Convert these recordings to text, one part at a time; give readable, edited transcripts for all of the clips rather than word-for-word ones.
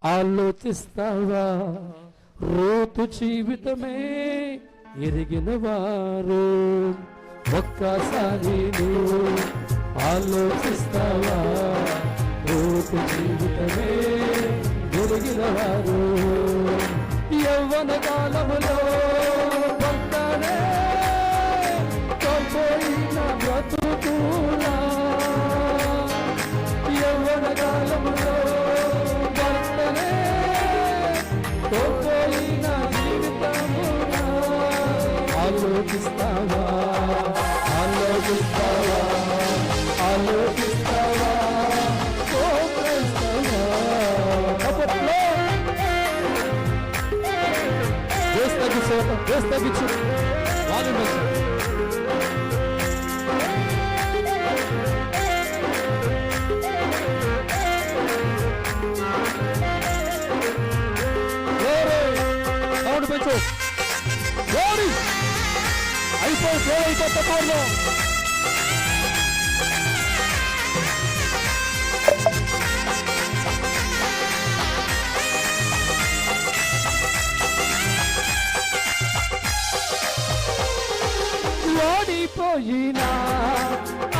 ఆలోచిస్తావా? Ruth జీవితమే ఎరిగిన వారు ఒక్కసారి నువ్వు ఆలోచిస్తావా? రూతు జీవితమే ఎరిగిన వారు యవ్వన కాలములో భక్తనే కోల్పోయిన బ్రతుకులా, యవ్వన కాలములో భక్తనే కోల్పోయిన జీవితములా ఆలోచిస్తావా? ఆలోచిస్తావా? ఆలోచిస్తావా? వేసి తగ్గించు వాళ్ళు సౌండ్ పెంచు. అయిపోయి ఓడిపోయినా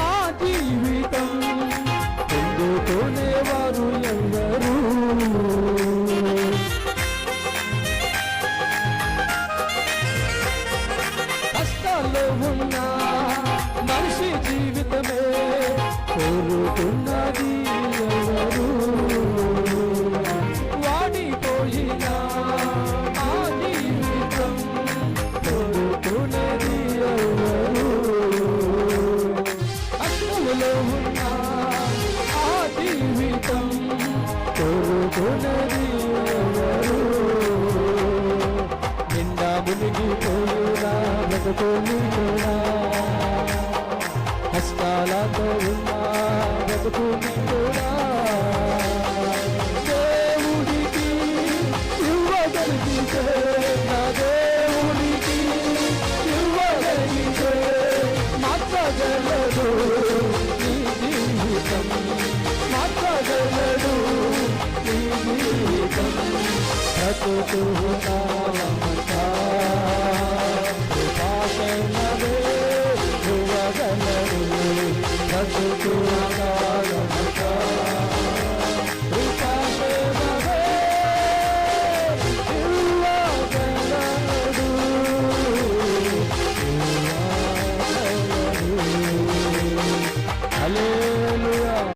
ఆ జీవితం పొందుకునేవారు ఎవరు? కష్టాల్లో ఉన్న మనిషి జీవితమే కోరుకున్నది ఎవరు? వాడిపోయినా ఆ జీవితం పొందుకునేది ఎవరు? అష్టములో ఉన్న ఆ జీవితం కోరుకున్నది ఎవరు? నిండా మునిగిపోయినా బ్రతుకుని కూడా, కష్టాలతో ఉన్న బ్రతుకుని కూడా దేవుడికి ఇవ్వగలిగితే, నా దేవుడికి ఇవ్వగలిగితే మార్చగలడు నీ జీవితం, మార్చగలడు నీ జీవితం. బ్రతుకుతావంతా ఉపాసనవే ఇవ్వగలడు, బ్రతుకు